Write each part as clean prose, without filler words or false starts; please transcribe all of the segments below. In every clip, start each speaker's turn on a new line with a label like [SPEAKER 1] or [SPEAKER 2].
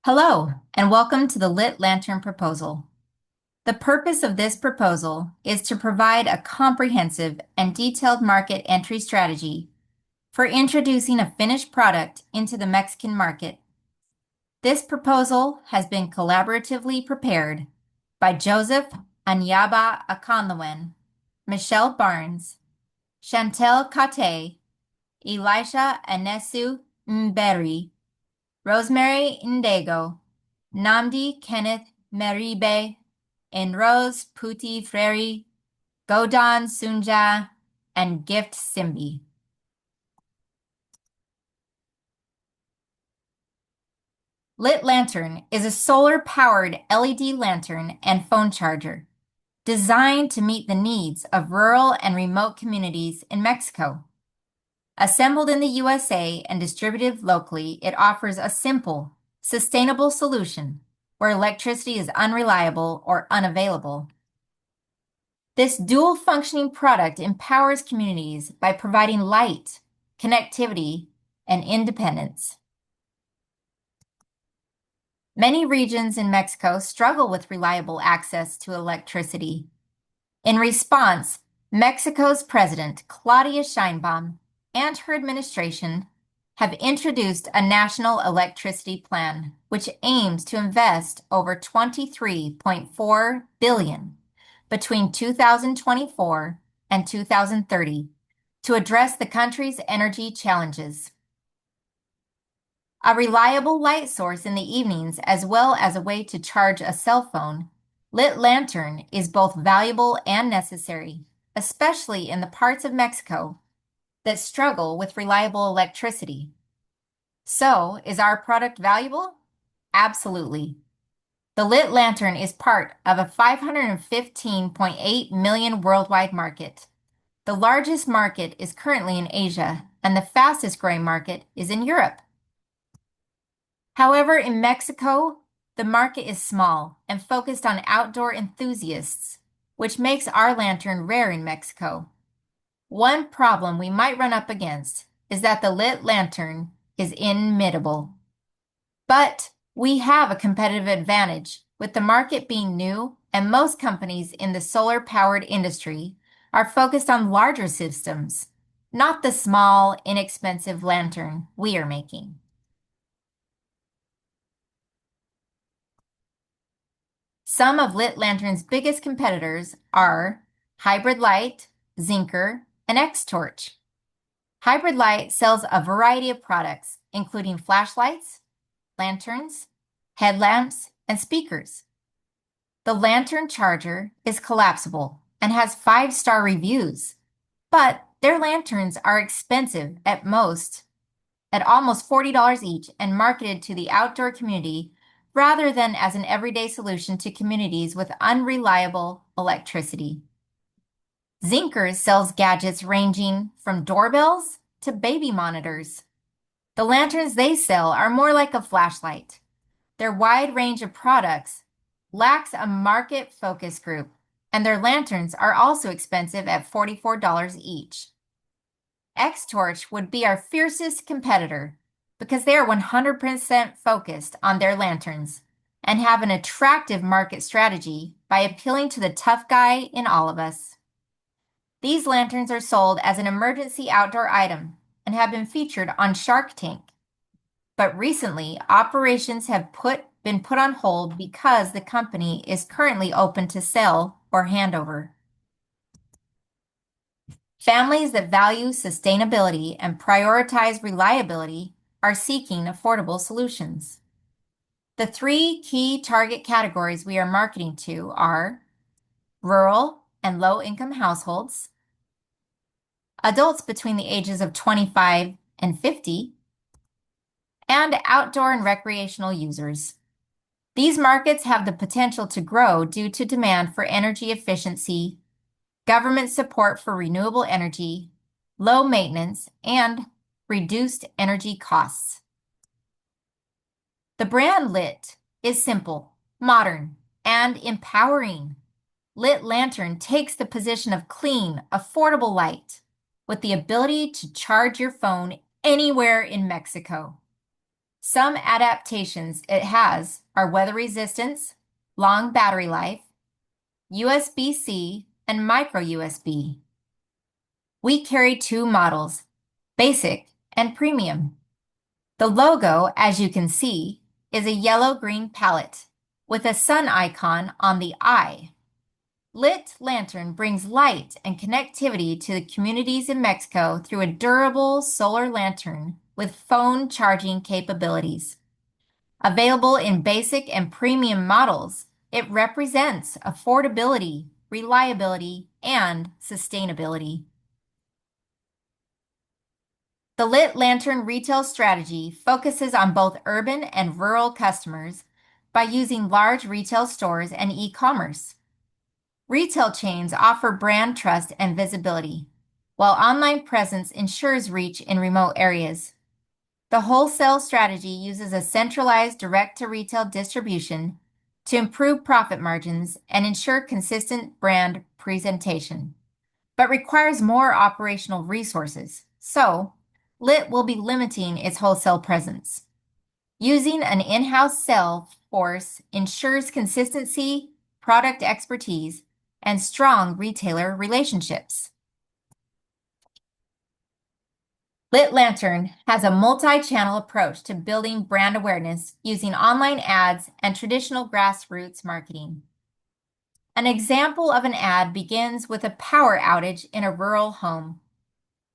[SPEAKER 1] Hello, and welcome to the Lit Lantern proposal. The purpose of this proposal is to provide a comprehensive and detailed market entry strategy for introducing a finished product into the Mexican market. This proposal has been collaboratively prepared by Joseph Anyaba Akonlawen, Michelle Barnes, Chantel Kate, Elisha Anesu Mberi, Rosemary Ndego, Namdi Kenneth Meribe, Enrose Puti Freri, Godan Sunja, and Gift Simbi. Lit Lantern is a solar-powered LED lantern and phone charger designed to meet the needs of rural and remote communities in Mexico. Assembled in the USA and distributed locally, it offers a simple, sustainable solution where electricity is unreliable or unavailable. This dual-functioning product empowers communities by providing light, connectivity, and independence. Many regions in Mexico struggle with reliable access to electricity. In response, Mexico's President, Claudia Sheinbaum, and her administration have introduced a national electricity plan, which aims to invest over $23.4 billion between 2024 and 2030 to address the country's energy challenges. A reliable light source in the evenings, as well as a way to charge a cell phone, Lit Lantern is both valuable and necessary, especially in the parts of Mexico that struggle with reliable electricity. So, is our product valuable? Absolutely. The Lit Lantern is part of a 515.8 million worldwide market. The largest market is currently in Asia, and the fastest growing market is in Europe. However, in Mexico, the market is small and focused on outdoor enthusiasts, which makes our lantern rare in Mexico. One problem we might run up against is that the Lit Lantern is inimitable. But we have a competitive advantage, with the market being new and most companies in the solar-powered industry are focused on larger systems, not the small, inexpensive lantern we are making. Some of Lit Lantern's biggest competitors are Hybrid Light, Zinker, and X-Torch. Hybrid Light sells a variety of products, including flashlights, lanterns, headlamps, and speakers. The lantern charger is collapsible and has 5-star reviews, but their lanterns are expensive at almost $40 each and marketed to the outdoor community rather than as an everyday solution to communities with unreliable electricity. Zinker sells gadgets ranging from doorbells to baby monitors. The lanterns they sell are more like a flashlight. Their wide range of products lacks a market focus group, and their lanterns are also expensive at $44 each. X-Torch would be our fiercest competitor because they are 100% focused on their lanterns and have an attractive market strategy by appealing to the tough guy in all of us. These lanterns are sold as an emergency outdoor item and have been featured on Shark Tank. But recently, operations have been put on hold because the company is currently open to sale or handover. Families that value sustainability and prioritize reliability are seeking affordable solutions. The 3 key target categories we are marketing to are rural and low-income households, adults between the ages of 25 and 50, and outdoor and recreational users. These markets have the potential to grow due to demand for energy efficiency, government support for renewable energy, low maintenance, and reduced energy costs. The brand Lit is simple, modern, and empowering. Lit Lantern takes the position of clean, affordable light with the ability to charge your phone anywhere in Mexico. Some adaptations it has are weather resistance, long battery life, USB-C, and micro USB. We carry two models, Basic and Premium. The logo, as you can see, is a yellow-green palette with a sun icon on the eye. Lit Lantern brings light and connectivity to the communities in Mexico through a durable solar lantern with phone charging capabilities. Available in basic and premium models, it represents affordability, reliability, and sustainability. The Lit Lantern retail strategy focuses on both urban and rural customers by using large retail stores and e-commerce. Retail chains offer brand trust and visibility, while online presence ensures reach in remote areas. The wholesale strategy uses a centralized direct-to-retail distribution to improve profit margins and ensure consistent brand presentation, but requires more operational resources, so Lit will be limiting its wholesale presence. Using an in-house sales force ensures consistency, product expertise, and strong retailer relationships. Lit Lantern has a multi-channel approach to building brand awareness using online ads and traditional grassroots marketing. An example of an ad begins with a power outage in a rural home.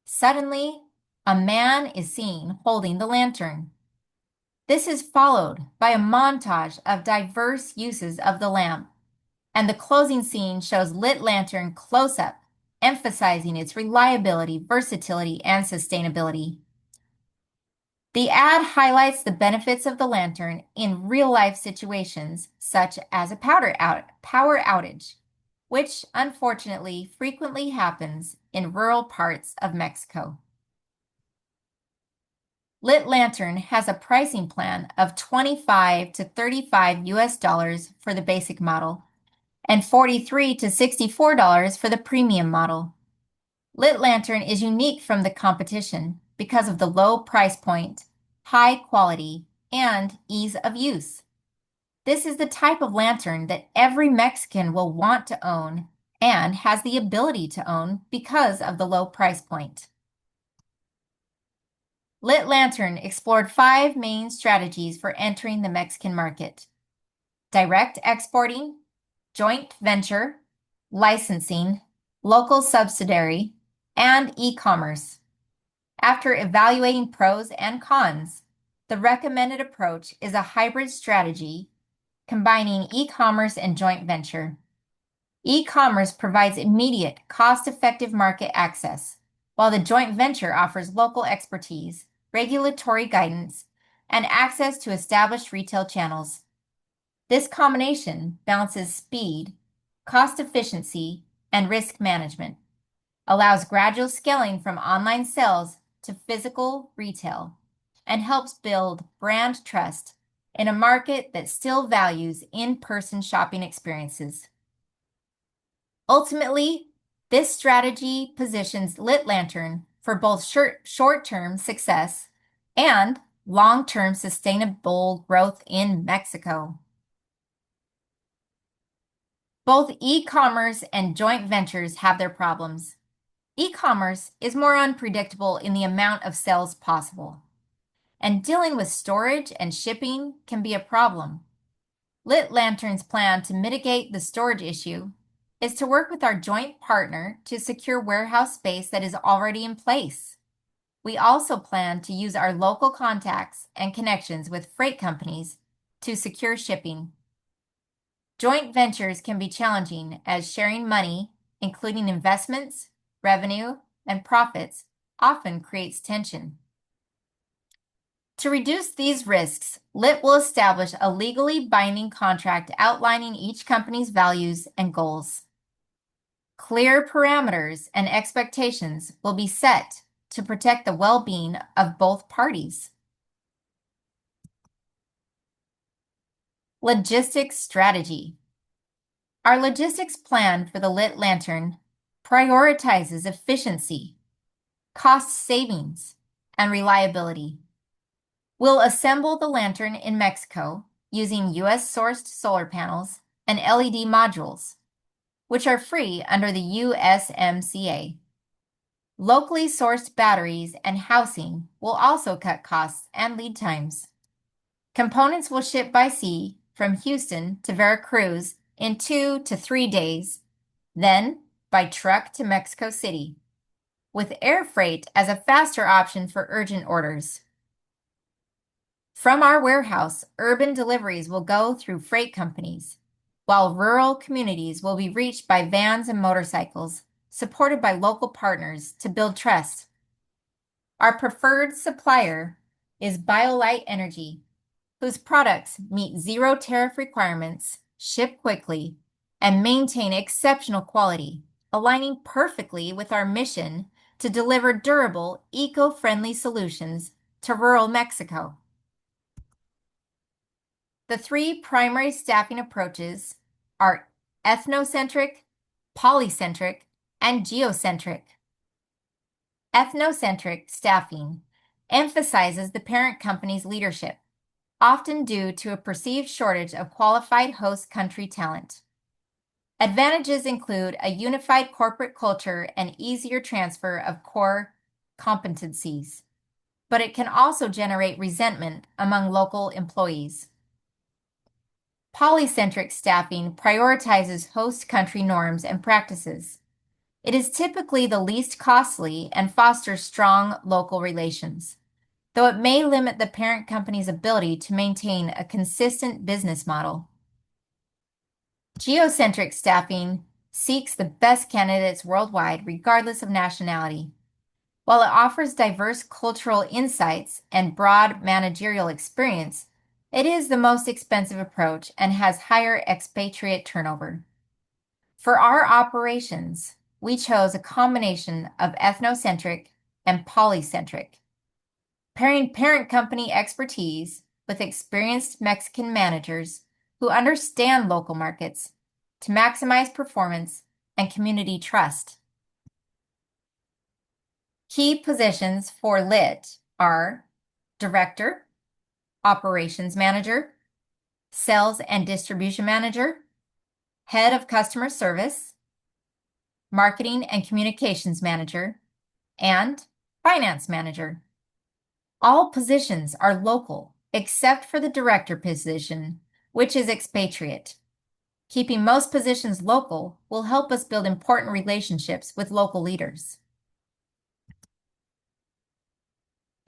[SPEAKER 1] Suddenly, a man is seen holding the lantern. This is followed by a montage of diverse uses of the lamp, and the closing scene shows Lit Lantern close-up, emphasizing its reliability, versatility, and sustainability. The ad highlights the benefits of the lantern in real-life situations, such as a power outage, which unfortunately frequently happens in rural parts of Mexico. Lit Lantern has a pricing plan of $25 to $35 for the basic model and $43 to $64 for the premium model. Lit Lantern is unique from the competition because of the low price point, high quality, and ease of use. This is the type of lantern that every Mexican will want to own and has the ability to own because of the low price point. Lit Lantern explored 5 main strategies for entering the Mexican market: direct exporting, joint venture, licensing, local subsidiary, and e-commerce. After evaluating pros and cons, the recommended approach is a hybrid strategy combining e-commerce and joint venture. E-commerce provides immediate, cost-effective market access, while the joint venture offers local expertise, regulatory guidance, and access to established retail channels. This combination balances speed, cost efficiency, and risk management, allows gradual scaling from online sales to physical retail, and helps build brand trust in a market that still values in-person shopping experiences. Ultimately, this strategy positions Lit Lantern for both short-term success and long-term sustainable growth in Mexico. Both e-commerce and joint ventures have their problems. E-commerce is more unpredictable in the amount of sales possible, and dealing with storage and shipping can be a problem. Lit Lantern's plan to mitigate the storage issue is to work with our joint partner to secure warehouse space that is already in place. We also plan to use our local contacts and connections with freight companies to secure shipping. Joint ventures can be challenging as sharing money, including investments, revenue, and profits, often creates tension. To reduce these risks, Lit will establish a legally binding contract outlining each company's values and goals. Clear parameters and expectations will be set to protect the well-being of both parties. Logistics strategy. Our logistics plan for the Lit Lantern prioritizes efficiency, cost savings, and reliability. We'll assemble the lantern in Mexico using US-sourced solar panels and LED modules, which are free under the USMCA. Locally sourced batteries and housing will also cut costs and lead times. Components will ship by sea from Houston to Veracruz in 2 to 3 days, then by truck to Mexico City, with air freight as a faster option for urgent orders. From our warehouse, urban deliveries will go through freight companies, while rural communities will be reached by vans and motorcycles, supported by local partners to build trust. Our preferred supplier is BioLite Energy, whose products meet zero tariff requirements, ship quickly, and maintain exceptional quality, aligning perfectly with our mission to deliver durable, eco-friendly solutions to rural Mexico. The 3 primary staffing approaches are ethnocentric, polycentric, and geocentric. Ethnocentric staffing emphasizes the parent company's leadership, often due to a perceived shortage of qualified host country talent. Advantages include a unified corporate culture and easier transfer of core competencies, but it can also generate resentment among local employees. Polycentric staffing prioritizes host country norms and practices. It is typically the least costly and fosters strong local relations, though it may limit the parent company's ability to maintain a consistent business model. Geocentric staffing seeks the best candidates worldwide, regardless of nationality. While it offers diverse cultural insights and broad managerial experience, it is the most expensive approach and has higher expatriate turnover. For our operations, we chose a combination of ethnocentric and polycentric, pairing parent company expertise with experienced Mexican managers who understand local markets to maximize performance and community trust. Key positions for LIT are Director, Operations Manager, Sales and Distribution Manager, Head of Customer Service, Marketing and Communications Manager, and Finance Manager. All positions are local except for the Director position, which is expatriate. Keeping most positions local will help us build important relationships with local leaders.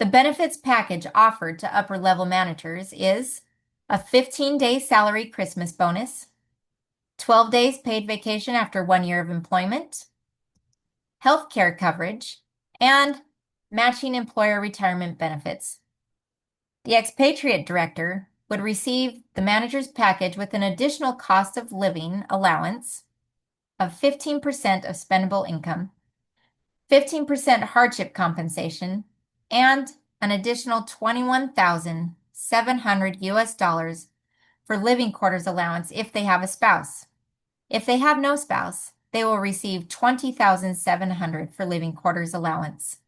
[SPEAKER 1] The benefits package offered to upper-level managers is a 15-day salary Christmas bonus, 12 days paid vacation after 1 year of employment, health care coverage, and matching employer retirement benefits. The expatriate director would receive the manager's package with an additional cost of living allowance of 15% of spendable income, 15% hardship compensation, and an additional $21,700 US for living quarters allowance if they have a spouse. If they have no spouse, they will receive $20,700 for living quarters allowance.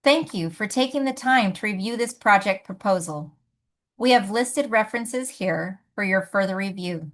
[SPEAKER 1] Thank you for taking the time to review this project proposal. We have listed references here for your further review.